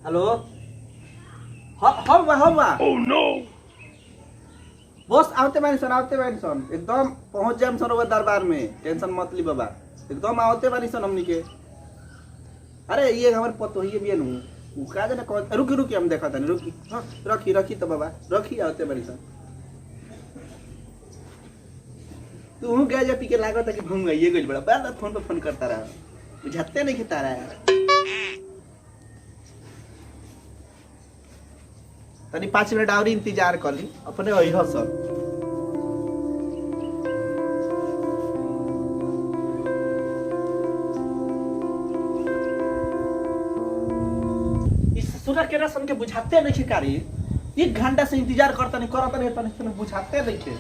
Hello हम oh no बस आवते बानी सन एकदम पहुंच जाम सन दरबार में टेंशन मत ली बाबा एकदम आवते बानी सन हमनी के अरे ये हमारे पतो ही भी नु उ का जाने कौन रुकी हम देखा था रुकी हां रखी तो बाबा रखी आवते बानी सन तू गाजा पी के लागत कि घूम गई ये गइल बड़ा बार फोन पे फोन करता रहा बुझाते नहीं खिता रहा तनी 5 मिनट और इंतजार कर ली अपने वही हसन इस सुना के रसन के बुझाते नहीं कारी 1 घंटा से इंतजार करता नहीं तने बुझाते नहीं थे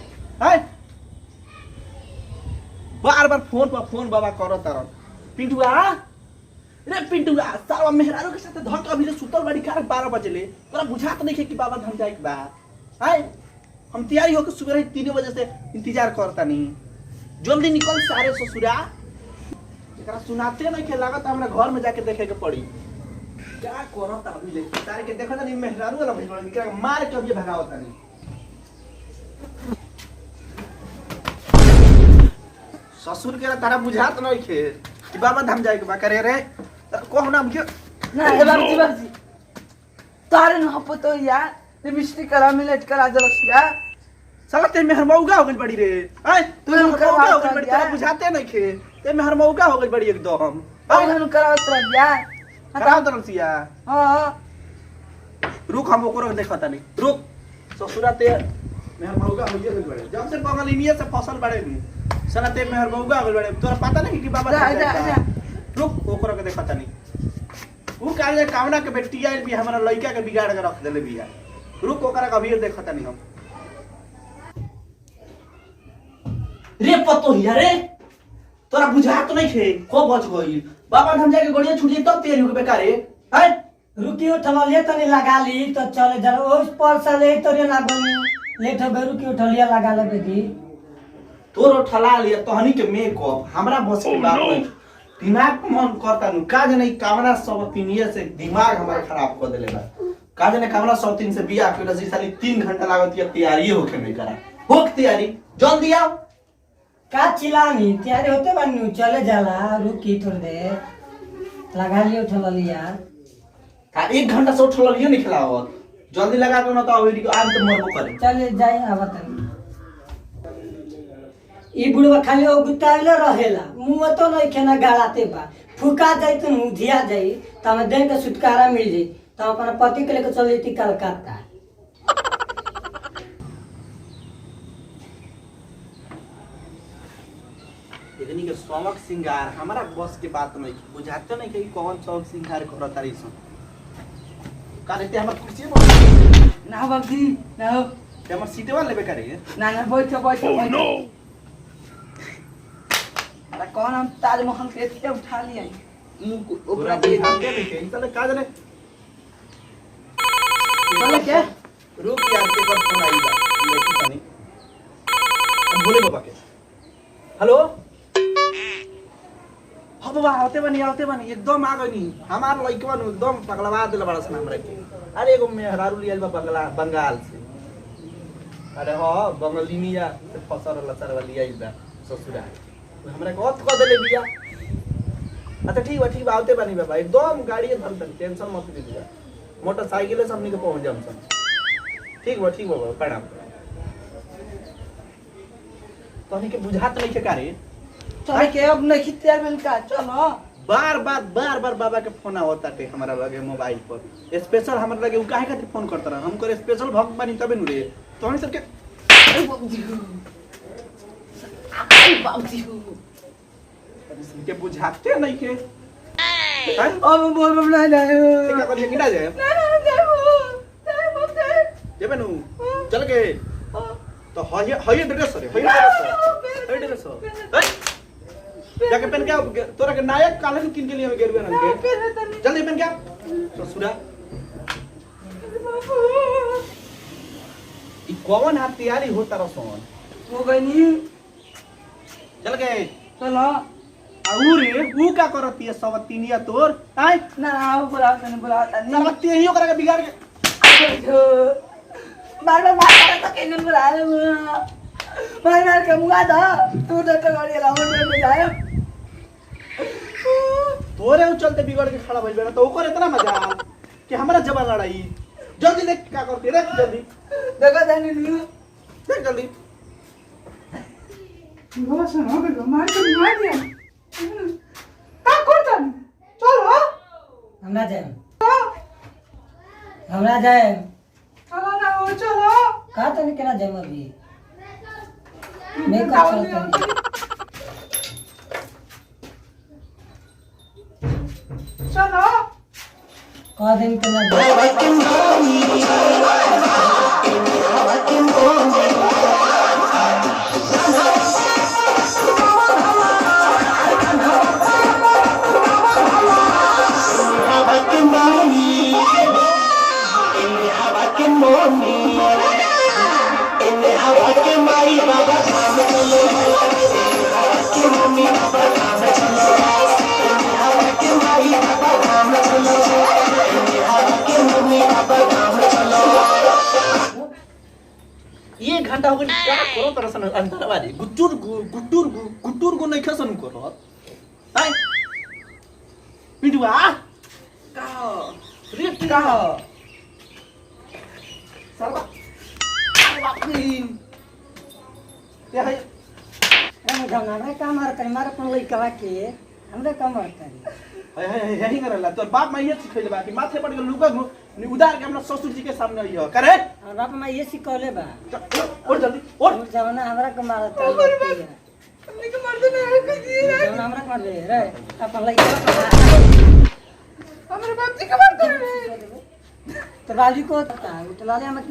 हैं बार फोन पर फोन बाबा करो तरन पिंटुआ रे पिंटुआ सारा मेहरारू के साथ धक अभी सुतल बड़ी कार 12 बजे ले तोरा बुझात नहीं है कि बाबा धाम जाए के बा हाय हम तैयारी होकर सुबह 3 बजे से इंतजार करता नहीं जल्दी निकल सारे ससुरा एकरा सुनाते नहीं के लागत हमरा घर में जाके देखे के पड़ी क्या करत अभी ले तारे के देखो नहीं मेहरारू वाला भइल बड़ा के मार के अभी भगावता नहीं ससुर के तारा बुझात नहीं खे कि बाबा धाम जाए के बा करे रे को नाम के ना बाबूजी तारे न पतो यार लिपस्टिक करा मिलेट करा जलसिया साला ते मेहर मौगा हो गई बड़ी रे आय तू मेहर मौगा हो गई बड़ी तारा बुझाते नहीं खे ते मेहर मौगा हो गई बड़ी एकदम हम करावत रह यार कराओ तो रसिया हां रुक हम ओकरो देखता नहीं रुक ससुरा ते मेहर मौगा हो गई बड़ी जब से बंगाल इनिए से फसल बड़े नहीं साला ते मेहर मौगा हो गई बड़ी तोरा पता नहीं कि बाबा जा रुक ओकरो के देखता नहीं उ काले कामना के बेटी आइल भी हमरा लइका के बिगाड़ के रख देले बिया रुक ओकरा कभी देखता नहीं हम रे पतो हिया रे तोरा बुझात नहीं थे को बच गई बाबा हम जाके गोड़िया छुटी तब तेरी हो बेकारे है रुकी उठलिए तनी लगा ली तो चले जा ओस पर से ले तोरे ना बनी लेट हो रुकी उठलिए लगा ले बेटी तोरो ठला लिया तहनी के मेकअप हमरा बस की बात नहीं दिमाग मन करता नु का जाने कामना सब पिनिए से दिमाग हमारा खराब कर देले बा का जाने कामना सब दिन से बियाह के रजी साली 3 घंटा लागत है तैयारी होके नहीं करा होक तैयारी जल्दी आओ का चिलानी तैयारी होते बनू चले जाला रुकी थोड़ी देर लगा लियो उठलिया का 1 घंटा से उठल लियो नहीं खिलावत जल्दी लगा दो ना तो अभी आज तो मरबो करे चले जाए आवतन ई बुढ़वा खाली ओ गुताइले रहेला मुंह तो नहीं खेना गालाते बा फुका जाई तो मुधिया जाई त हम देह के छुटकारा मिल जाई त अपन पति के लेके चल जती कलकत्ता इतनी के शौक सिंगार हमारा बस के बात नहीं बुझाते नहीं कि कौन शौक सिंगार करत तारी सन का रहते हमर कुर्सी पर ना बाबूजी ना ते हमर सीटे वाला लेबे करे ना बैठो अरे कौन हम ताजमहल के इतने उठा लिए ओकरा के हम के नहीं चले का जाने चले क्या रुक यार के पर फोन आई बा लेकिन तनी अब बोले बाबा के हेलो हां बाबा आते बनी एकदम आ गई हमार लइकवा नु एकदम पगलवा देले बड़ा सन हमरा के अरे एगो मेहरारू लियल बा बंगाल से अरे हां बंगालिनिया से फसर लसर वाली आई बा ससुरा हमरा को अत कर देले बिया अच्छा ठीक बा आते बनी बाबा एकदम गाड़ी धरतन टेंशन मत लीजिए मोटरसाइकिल से हमनी के पहुंच जाम सन ठीक बा प्रणाम तोहनी के बुझात नहीं के कारे चले के अब नहीं तैयार मिल का चलो बार बाबा के फोन आवता टे हमारा लगे मोबाइल पर स्पेशल हमरा लगे उ काहे खातिर फोन करता रहा हम करे स्पेशल भक्त बनी तबे नु रे तोहनी सब के बाबूजी के बुझाते नहीं के अब बोल ना जाए क्या कर किना जाए जेबे नु चल के तो हय ड्रेस रे हय ड्रेस जाके पहन के तोरा के नायक कालन किन के लिए हम गेरबे रंग के जल्दी पहन के ससुरा ई कौन हाथ तैयारी होता रसोन हो गई नी चल गए चलो रे ऊ का करती है सब तीनिया तोर आय ना आओ बुलाता नहीं सरवती ही ओकरा के बिगाड़ के बार बार मार तो केन बुला ले मार के मुंगा दा तू तो गाड़ी लाओ में जाए तोरे उ चलते बिगड़ के खड़ा भइल बे तो ओकर इतना मजा कि हमरा जबा लड़ाई जल्दी देख का करती रे जल्दी देखो जानी नहीं देख जल्दी बस हो गया मार दिया का करता चलो हमरा जाए हमरा जाए चलो ना हो चलो का तने केना जाए अभी मैं का चलता चलो का दिन केना जाए ये घंटा हो गई क्या करो तरह से अंदर वाली गुट्टूर नहीं खसन करो हाय पिटुआ का रे का सरवा बापरी ये है हम हमरा का मार कर मार अपन लइका के हमरा का मार कर यही करला तोर बाप मैं ये सिखैले बा कि माथे पड़ के लुका उदार के हमरा ससुर जी के सामने आइयो करे हमरा पे मैं ये सिखौले बा और जल्दी और जमाना हमरा का मारता है हमने को मार देना है कोई दिए जमाना हमरा का मार दे रे अपन लइका हमारे बाप जी का मार कर रहे तो राजू को तो लाले मत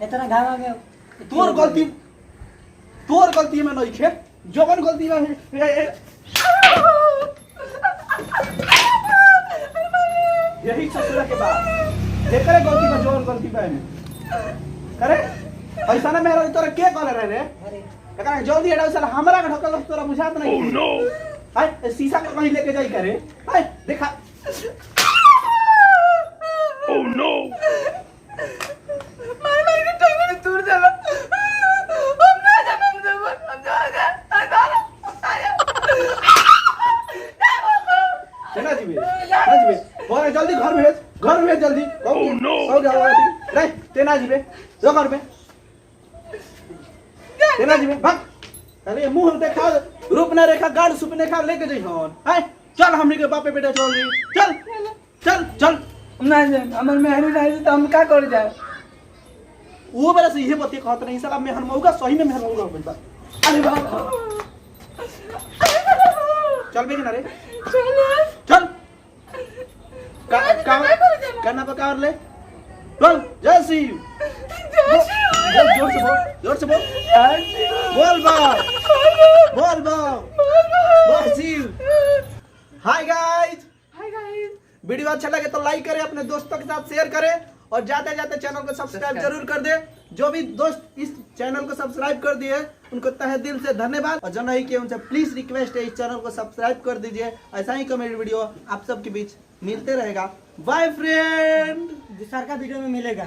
इतना घावा में तोर गलती में नहीं खे जोवन गलती में यही ससुरा के बाद देखरे गलती में जोवन गलती में करे ऐसा ना मेरा तोरा के करे रहे रे कका जल्दी हटाओ साला हमरा के ढकल तोरा बुझात नहीं ओह नो हाय शीशा के कहीं लेके जाई करे हाय देखा ओह नो मार के टाइम में दूर चला हम ना जब हम जाएगा चला जीबे बोले जल्दी घर भेज जल्दी ओह नो हो जाओ रे तेना जीबे जो घर पे तेना जीबे भाग अरे मुंह देखा रूप ना रेखा गाड़ सुपने खा लेके जई हन हाय चल हमनी के बापे बेटा चल चल चल ना जाए हमर मेहरी नहीं तो हम का कर जाए वो बेरा से ये बतिया कहत नहीं साला मेहर मौका सही में मेहर मौका बन बा अरे बाप चल बे किनारे चलो चल करना पकार ले बोल जय शिव जोर से बोल बोल शिव हाय गाइस वीडियो अच्छा लगे तो लाइक करें अपने दोस्तों के साथ शेयर करें और जाते जाते चैनल को सब्सक्राइब जरूर कर दे जो भी दोस्त इस चैनल को सब्सक्राइब कर दिए उनको तहे दिल से धन्यवाद और जो नहीं किए उनसे प्लीज रिक्वेस्ट है इस चैनल को सब्सक्राइब कर दीजिए ऐसा ही कॉमेडी वीडियो आप सबके बीच मिलते रहेगा बाय फ्रेंड दूसरा का वीडियो में मिलेगा।